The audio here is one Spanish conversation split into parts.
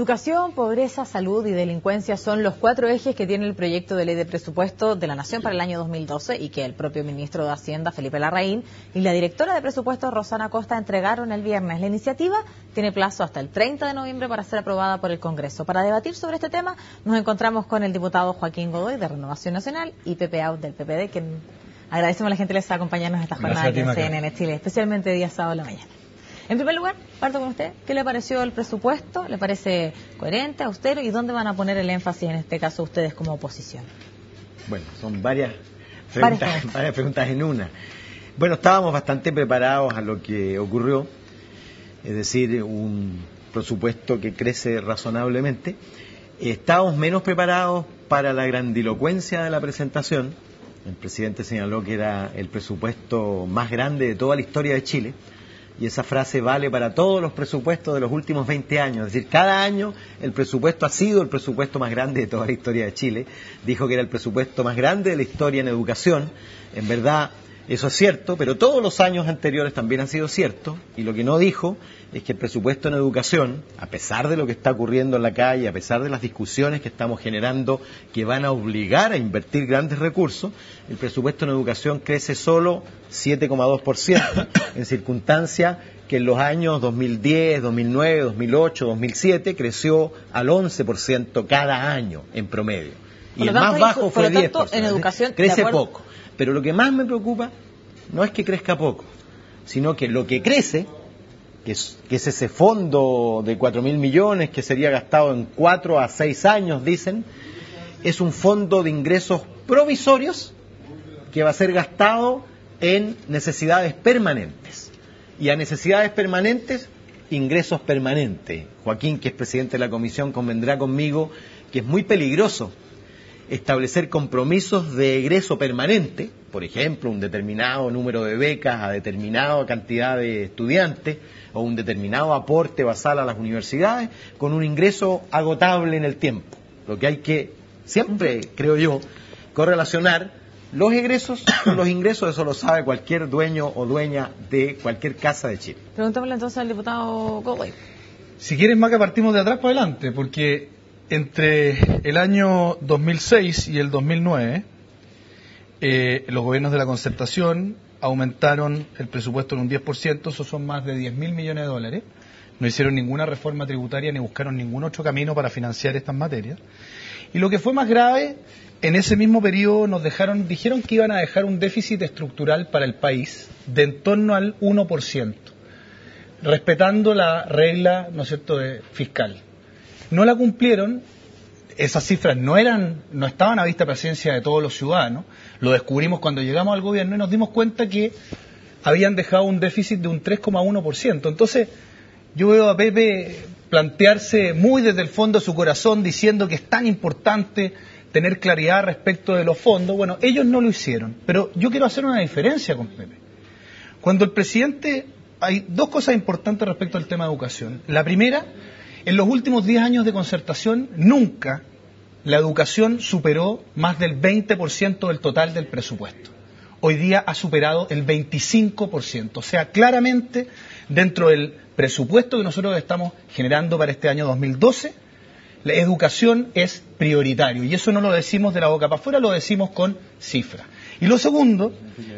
Educación, pobreza, salud y delincuencia son los 4 ejes que tiene el proyecto de ley de presupuesto de la Nación para el año 2012 y que el propio ministro de Hacienda, Felipe Larraín, y la directora de presupuestos, Rosana Costa, entregaron el viernes. La iniciativa tiene plazo hasta el 30 de noviembre para ser aprobada por el Congreso. Para debatir sobre este tema nos encontramos con el diputado Joaquín Godoy de Renovación Nacional y Pepe Out del PPD, que agradecemos a la gente que les está acompañando en esta jornada de CNN Chile, especialmente día sábado en la mañana. En primer lugar, parto con usted. ¿Qué le pareció el presupuesto? ¿Le parece coherente, austero? ¿Y dónde van a poner el énfasis, en este caso, ustedes como oposición? Bueno, son varias preguntas en una. Bueno, estábamos bastante preparados a lo que ocurrió, es decir, un presupuesto que crece razonablemente. Estábamos menos preparados para la grandilocuencia de la presentación. El presidente señaló que era el presupuesto más grande de toda la historia de Chile. Y esa frase vale para todos los presupuestos de los últimos 20 años. Es decir, cada año el presupuesto ha sido el presupuesto más grande de toda la historia de Chile. Dijo que era el presupuesto más grande de la historia en educación. En verdad, eso es cierto, pero todos los años anteriores también han sido ciertos. Y lo que no dijo es que el presupuesto en educación, a pesar de lo que está ocurriendo en la calle, a pesar de las discusiones que estamos generando que van a obligar a invertir grandes recursos, el presupuesto en educación crece solo 7,2%, en circunstancia que en los años 2010, 2009, 2008, 2007 creció al 11% cada año en promedio. Y el más bajo fue 10%. En educación crece poco. Pero lo que más me preocupa no es que crezca poco, sino que lo que crece, que es ese fondo de 4.000 millones que sería gastado en 4 a 6 años, dicen, es un fondo de ingresos provisorios que va a ser gastado en necesidades permanentes. Y a necesidades permanentes, ingresos permanentes. Joaquín, que es presidente de la comisión, convendrá conmigo que es muy peligroso establecer compromisos de egreso permanente, por ejemplo, un determinado número de becas a determinada cantidad de estudiantes o un determinado aporte basal a las universidades con un ingreso agotable en el tiempo. Lo que hay que siempre, creo yo, correlacionar los egresos con los ingresos. Eso lo sabe cualquier dueño o dueña de cualquier casa de Chile. Preguntémosle entonces al diputado Godoy. Si quieres, Maca, partimos de atrás para adelante, porque entre el año 2006 y el 2009, los gobiernos de la Concertación aumentaron el presupuesto en un 10%, eso son más de 10.000 millones de dólares. No hicieron ninguna reforma tributaria ni buscaron ningún otro camino para financiar estas materias. Y lo que fue más grave, en ese mismo periodo dijeron que iban a dejar un déficit estructural para el país de en torno al 1%, respetando la regla, ¿no es cierto?, fiscal. No la cumplieron, esas cifras no estaban a vista presencia de todos los ciudadanos, lo descubrimos cuando llegamos al gobierno y nos dimos cuenta que habían dejado un déficit de un 3,1%. Entonces, yo veo a Pepe plantearse muy desde el fondo de su corazón diciendo que es tan importante tener claridad respecto de los fondos. Bueno, ellos no lo hicieron, pero yo quiero hacer una diferencia con Pepe. Cuando el presidente, hay dos cosas importantes respecto al tema de educación. La primera, en los últimos 10 años de concertación, nunca la educación superó más del 20% del total del presupuesto. Hoy día ha superado el 25%. O sea, claramente, dentro del presupuesto que nosotros estamos generando para este año 2012, la educación es prioritario. Y eso no lo decimos de la boca para afuera, lo decimos con cifras. Y lo segundo,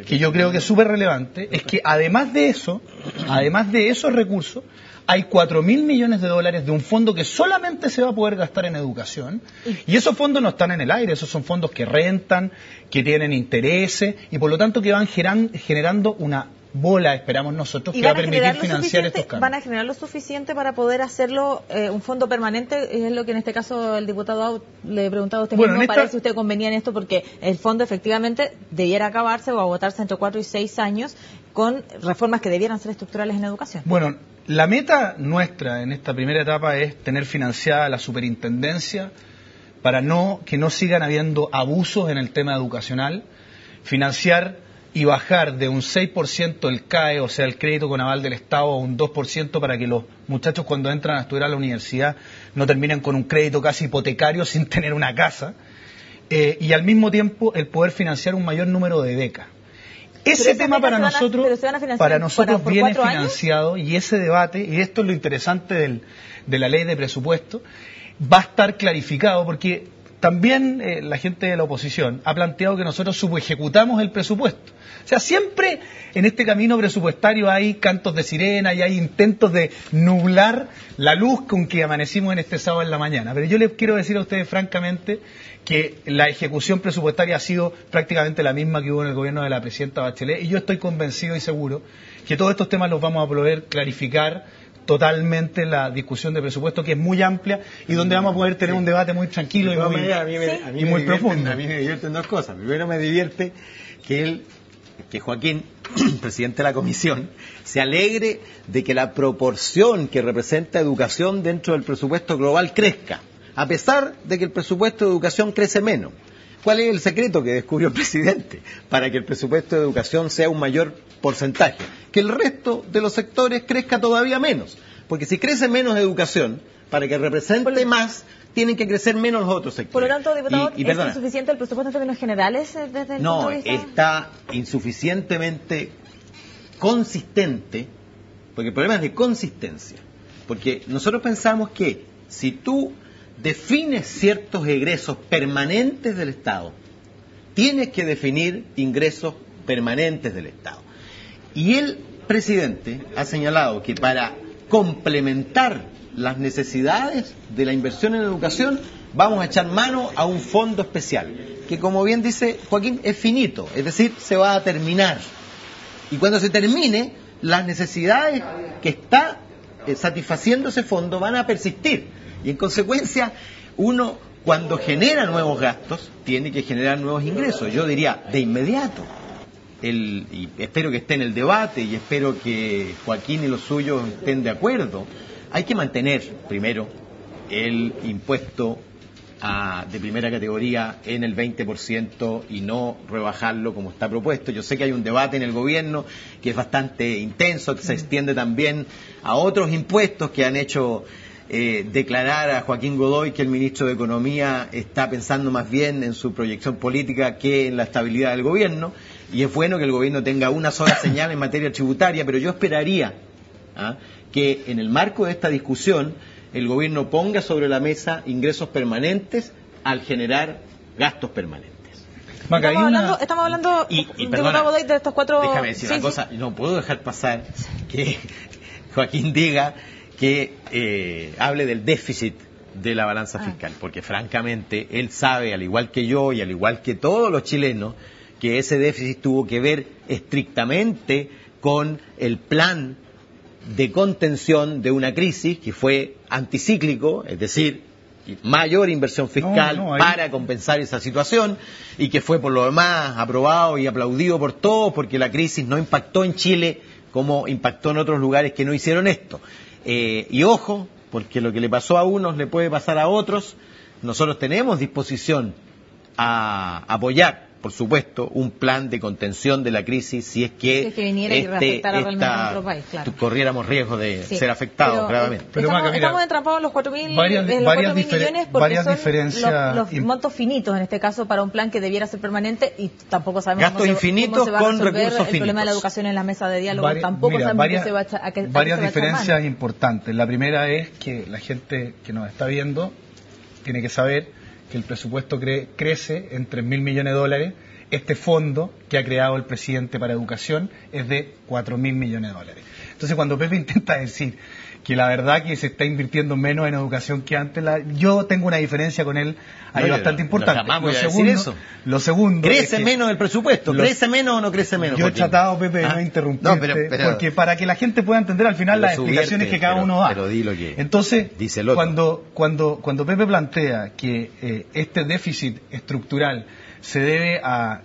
que yo creo que es súper relevante, es que además de esos recursos, hay 4.000 millones de dólares de un fondo que solamente se va a poder gastar en educación, y esos fondos no están en el aire, esos son fondos que rentan, que tienen intereses, y por lo tanto que van generando una bola, esperamos nosotros, que va a permitir financiar estos cambios. ¿Van a generar lo suficiente para poder hacerlo un fondo permanente? Es lo que en este caso el diputado le preguntaba a usted mismo, para ver si usted convenía en esto, porque el fondo efectivamente debiera acabarse o agotarse entre 4 y 6 años con reformas que debieran ser estructurales en educación. Bueno, la meta nuestra en esta primera etapa es tener financiada la superintendencia para que no sigan habiendo abusos en el tema educacional, financiar y bajar de un 6% el CAE, o sea, el crédito con aval del Estado, a un 2% para que los muchachos cuando entran a estudiar a la universidad no terminen con un crédito casi hipotecario sin tener una casa, y al mismo tiempo el poder financiar un mayor número de becas. Ese tema para nosotros viene financiado, años. Y ese debate, y esto es lo interesante de la ley de presupuesto, va a estar clarificado porque también la gente de la oposición ha planteado que nosotros subejecutamos el presupuesto. O sea, siempre en este camino presupuestario hay cantos de sirena y hay intentos de nublar la luz con que amanecimos en este sábado en la mañana. Pero yo les quiero decir a ustedes francamente que la ejecución presupuestaria ha sido prácticamente la misma que hubo en el gobierno de la presidenta Bachelet, y yo estoy convencido y seguro que todos estos temas los vamos a poder clarificar totalmente en la discusión de presupuesto, que es muy amplia y donde vamos a poder tener un debate muy tranquilo y muy profundo. A mí me divierten dos cosas. Primero, me divierte que Joaquín, presidente de la comisión, se alegre de que la proporción que representa educación dentro del presupuesto global crezca, a pesar de que el presupuesto de educación crece menos. ¿Cuál es el secreto que descubrió el presidente para que el presupuesto de educación sea un mayor porcentaje? Que el resto de los sectores crezca todavía menos. Porque si crece menos educación, para que represente más, tienen que crecer menos los otros sectores. Por lo tanto, diputado, ¿es insuficiente el presupuesto en términos generales desde el punto de vista? No, está insuficientemente consistente, porque el problema es de consistencia. Porque nosotros pensamos que si tú defines ciertos egresos permanentes del Estado, tienes que definir ingresos permanentes del Estado. Y el presidente ha señalado que para complementar las necesidades de la inversión en educación vamos a echar mano a un fondo especial, que como bien dice Joaquín, es finito, es decir, se va a terminar. Y cuando se termine, las necesidades que está satisfaciendo ese fondo van a persistir. Y en consecuencia, uno cuando genera nuevos gastos, tiene que generar nuevos ingresos. Yo diría, de inmediato. Y espero que esté en el debate y espero que Joaquín y los suyos estén de acuerdo. Hay que mantener, primero, el impuesto de primera categoría en el 20% y no rebajarlo como está propuesto. Yo sé que hay un debate en el gobierno que es bastante intenso, que se extiende también a otros impuestos que han hecho declarar a Joaquín Godoy que el ministro de Economía está pensando más bien en su proyección política que en la estabilidad del gobierno, y es bueno que el gobierno tenga una sola señal en materia tributaria, pero yo esperaría que en el marco de esta discusión el gobierno ponga sobre la mesa ingresos permanentes al generar gastos permanentes. Estamos hablando perdona, Godoy, de estos cuatro... Déjame decir una cosa, no puedo dejar pasar que Joaquín diga que hable del déficit de la balanza fiscal, porque francamente él sabe, al igual que yo y al igual que todos los chilenos, que ese déficit tuvo que ver estrictamente con el plan de contención de una crisis que fue anticíclico, es decir, mayor inversión fiscal para compensar esa situación, y que fue por lo demás aprobado y aplaudido por todos, porque la crisis no impactó en Chile como impactó en otros lugares que no hicieron esto. Y ojo, porque lo que le pasó a unos le puede pasar a otros. Nosotros tenemos disposición a apoyar, por supuesto, un plan de contención de la crisis si es que corriéramos riesgo de ser afectados gravemente. Estamos entrampados en los 4.000 millones porque son los montos finitos en este caso para un plan que debiera ser permanente, y tampoco sabemos cómo se va a resolver el problema de la educación en la mesa de diálogo. Tampoco sabemos cómo se va a varias diferencias importantes. La primera es que la gente que nos está viendo tiene que saber que el presupuesto crece en 3.000 millones de dólares. Este fondo que ha creado el presidente para educación es de 4.000 millones de dólares. Entonces, cuando Pepe intenta decir que la verdad que se está invirtiendo menos en educación que antes, yo tengo una diferencia con él ahí bastante importante. Lo segundo ¿crece menos el presupuesto? ¿Crece menos o no crece menos? Yo he tratado, Pepe, de no interrumpirte, porque para que la gente pueda entender al final las explicaciones que cada uno da. Pero di lo que entonces, dice el otro. Cuando Pepe plantea que este déficit estructural se debe a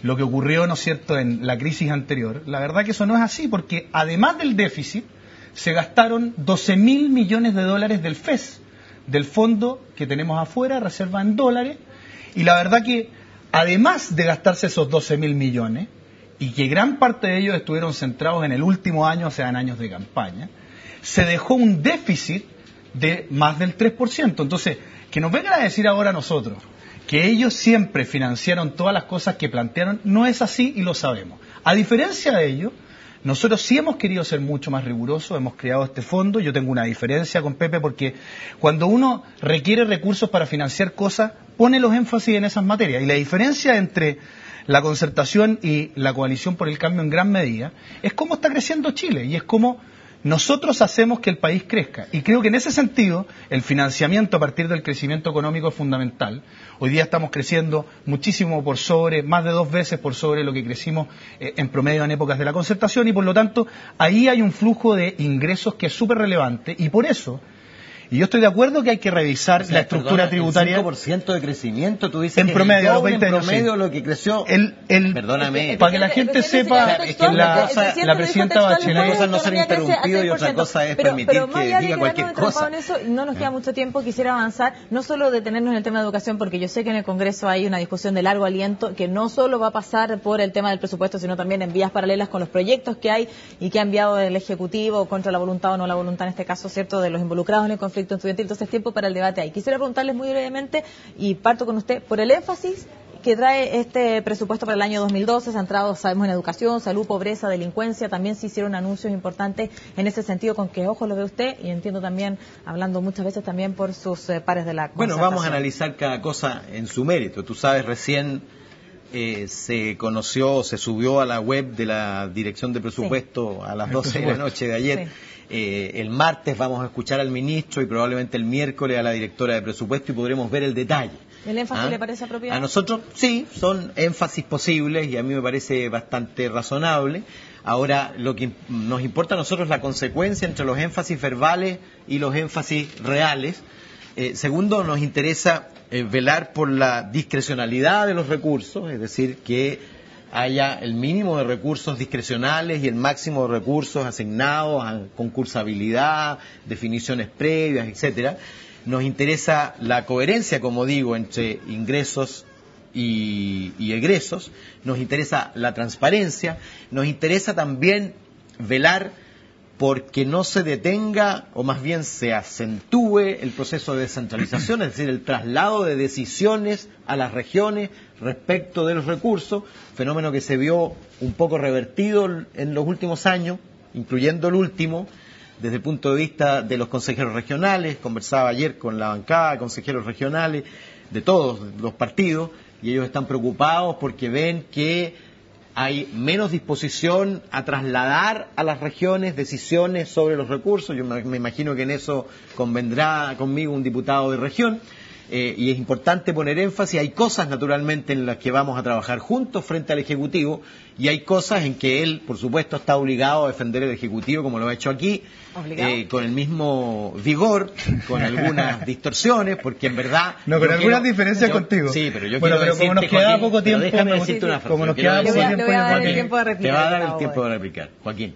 lo que ocurrió, ¿no es cierto?, en la crisis anterior, la verdad que eso no es así, porque además del déficit se gastaron 12.000 millones de dólares del FES, del fondo que tenemos afuera, reserva en dólares, y la verdad que además de gastarse esos 12.000 millones, y que gran parte de ellos estuvieron centrados en el último año, o sea, en años de campaña, se dejó un déficit de más del 3%. Entonces, que nos vengan a decir ahora a nosotros que ellos siempre financiaron todas las cosas que plantearon, no es así y lo sabemos. A diferencia de ello, nosotros sí hemos querido ser mucho más rigurosos, hemos creado este fondo. Yo tengo una diferencia con Pepe porque cuando uno requiere recursos para financiar cosas, pone los énfasis en esas materias. Y la diferencia entre la concertación y la coalición por el cambio en gran medida es cómo está creciendo Chile y es cómo nosotros hacemos que el país crezca. Y creo que en ese sentido el financiamiento a partir del crecimiento económico es fundamental. Hoy día estamos creciendo muchísimo por sobre, más de 2 veces por sobre lo que crecimos en promedio en épocas de la concertación y por lo tanto ahí hay un flujo de ingresos que es súper relevante y por eso, y yo estoy de acuerdo que hay que revisar la estructura tributaria. El 5% de crecimiento, tú dices en promedio, los 20 años, en promedio lo que creció. Perdóname. Para que la gente sepa, la presidenta Bachelet. Una cosa es no ser interrumpido y otra cosa es permitir que diga cualquier cosa. No nos queda mucho tiempo, quisiera avanzar, no solo detenernos en el tema de educación, porque yo sé que en el Congreso hay una discusión de largo aliento que no solo va a pasar por el tema del presupuesto, sino también en vías paralelas con los proyectos que hay y que ha enviado el Ejecutivo contra la voluntad o no la voluntad, en este caso, cierto, de los involucrados en el conflicto estudiantil. Entonces, tiempo para el debate ahí. Quisiera preguntarles muy brevemente, y parto con usted, por el énfasis que trae este presupuesto para el año 2012, centrado, sabemos, en educación, salud, pobreza, delincuencia. También se hicieron anuncios importantes en ese sentido. ¿Con qué ojos lo ve usted? Y entiendo también, hablando muchas veces también por sus pares de la concertación. Bueno, vamos a analizar cada cosa en su mérito. Tú sabes, recién se conoció, se subió a la web de la Dirección de Presupuesto a las 12 de la noche de ayer. Sí. El martes vamos a escuchar al ministro y probablemente el miércoles a la directora de presupuesto y podremos ver el detalle. ¿El énfasis le parece apropiado? A nosotros sí, son énfasis posibles y a mí me parece bastante razonable. Ahora, lo que nos importa a nosotros es la consecuencia entre los énfasis verbales y los énfasis reales. Segundo, nos interesa velar por la discrecionalidad de los recursos, es decir, que haya el mínimo de recursos discrecionales y el máximo de recursos asignados a concursabilidad, definiciones previas, etcétera. Nos interesa la coherencia, como digo, entre ingresos y egresos. Nos interesa la transparencia. Nos interesa también velar porque no se detenga, o más bien se acentúe el proceso de descentralización, es decir, el traslado de decisiones a las regiones respecto de los recursos, fenómeno que se vio un poco revertido en los últimos años, incluyendo el último, desde el punto de vista de los consejeros regionales. Conversaba ayer con la bancada de consejeros regionales de todos los partidos, y ellos están preocupados porque ven que hay menos disposición a trasladar a las regiones decisiones sobre los recursos. Yo me imagino que en eso convendrá conmigo un diputado de región. Y es importante poner énfasis. Hay cosas, naturalmente, en las que vamos a trabajar juntos frente al Ejecutivo, y hay cosas en que él, por supuesto, está obligado a defender el Ejecutivo, como lo ha hecho aquí, con el mismo vigor, con algunas distorsiones, porque en verdad... No, con algunas diferencias contigo. Sí, pero yo quiero decirte, pero como nos queda poco tiempo... Déjame decirte una frase. Como nos queda poco tiempo... Te voy a dar el tiempo de replicar. Te va a dar el tiempo de replicar. Joaquín,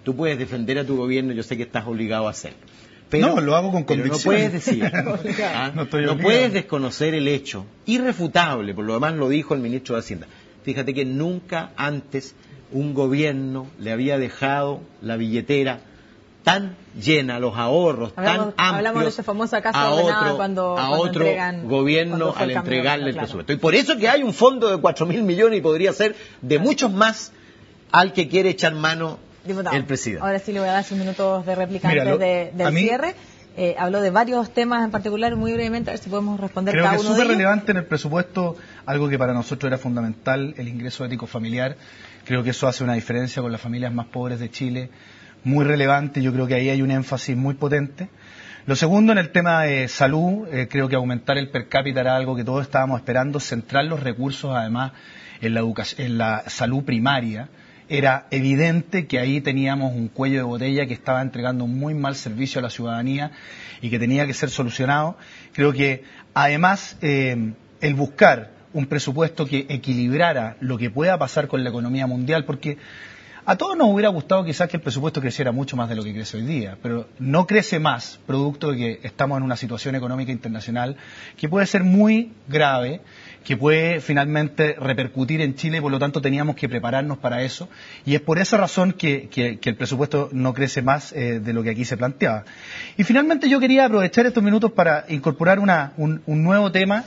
tú puedes defender a tu gobierno, yo sé que estás obligado a hacerlo. Pero, no, lo hago con convicción. No puedes decir, no puedes desconocer el hecho irrefutable, por lo demás lo dijo el ministro de Hacienda. Fíjate que nunca antes un gobierno le había dejado la billetera tan llena, los ahorros tan amplios, hablamos de esa famosa casa ordenada cuando otro gobierno al entregarle el presupuesto. Y por eso que hay un fondo de 4.000 millones y podría ser de muchos más al que quiere echar mano Diputado, el presidente. Ahora sí le voy a dar sus minutos de réplica antes del cierre. Habló de varios temas en particular, muy brevemente, a ver si podemos responder cada uno de ellos. Creo que es súper relevante en el presupuesto, algo que para nosotros era fundamental, el ingreso ético familiar. Creo que eso hace una diferencia con las familias más pobres de Chile, muy relevante. Yo creo que ahí hay un énfasis muy potente. Lo segundo, en el tema de salud, creo que aumentar el per cápita era algo que todos estábamos esperando, centrar los recursos además en la salud primaria. Era evidente que ahí teníamos un cuello de botella que estaba entregando un muy mal servicio a la ciudadanía y que tenía que ser solucionado. Creo que además el buscar un presupuesto que equilibrara lo que pueda pasar con la economía mundial, porque a todos nos hubiera gustado quizás que el presupuesto creciera mucho más de lo que crece hoy día, pero no crece más, producto de que estamos en una situación económica internacional que puede ser muy grave, que puede finalmente repercutir en Chile, y por lo tanto teníamos que prepararnos para eso, y es por esa razón que el presupuesto no crece más de lo que aquí se planteaba. Y finalmente yo quería aprovechar estos minutos para incorporar un nuevo tema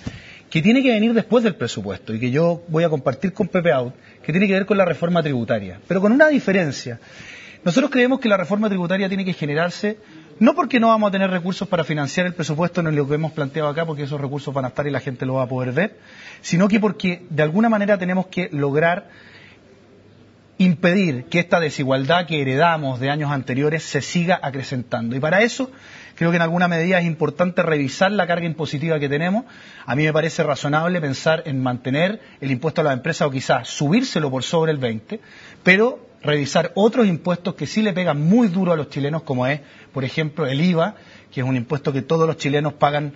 que tiene que venir después del presupuesto y que yo voy a compartir con Pepe Out, que tiene que ver con la reforma tributaria, pero con una diferencia. Nosotros creemos que la reforma tributaria tiene que generarse no porque no vamos a tener recursos para financiar el presupuesto, no es lo que hemos planteado acá, porque esos recursos van a estar y la gente lo va a poder ver, sino que porque de alguna manera tenemos que lograr impedir que esta desigualdad que heredamos de años anteriores se siga acrecentando. Y para eso creo que en alguna medida es importante revisar la carga impositiva que tenemos. A mí me parece razonable pensar en mantener el impuesto a las empresas o quizás subírselo por sobre el 20%, pero revisar otros impuestos que sí le pegan muy duro a los chilenos, como es, por ejemplo, el IVA, que es un impuesto que todos los chilenos pagan,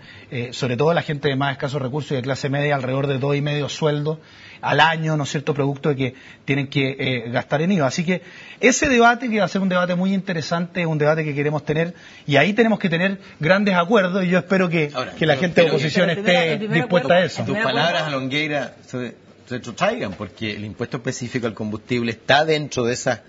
sobre todo la gente de más escasos recursos y de clase media, alrededor de 2,5 sueldos al año, ¿no es cierto?, producto de que tienen que gastar en IVA. Así que ese debate, que va a ser un debate muy interesante, es un debate que queremos tener, y ahí tenemos que tener grandes acuerdos, y yo espero que la gente de oposición esté dispuesta a eso. Tus palabras, Longueira, se retrotraigan, porque el impuesto específico al combustible está dentro de ese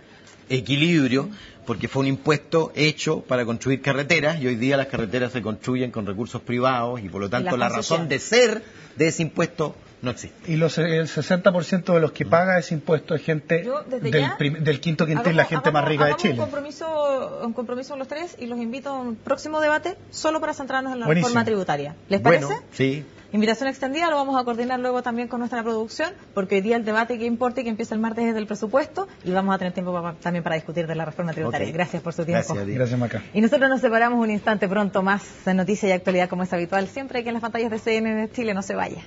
equilibrio, porque fue un impuesto hecho para construir carreteras, y hoy día las carreteras se construyen con recursos privados, y por lo tanto la razón de ser de ese impuesto no existe. Y el 60% de los que paga ese impuesto es gente del quinto quintil, la gente más rica de Chile. Un compromiso los tres, y los invito a un próximo debate solo para centrarnos en la reforma tributaria. ¿Les parece? Bueno, sí. Invitación extendida, lo vamos a coordinar luego también con nuestra producción, porque hoy día el debate que importa y que empieza el martes es del presupuesto, y vamos a tener tiempo también para discutir de la reforma tributaria. Okay. Gracias por su tiempo. Gracias, Maca. Y nosotros nos separamos un instante, pronto más de noticias y actualidad como es habitual, siempre aquí en las pantallas de CNN Chile. No se vaya.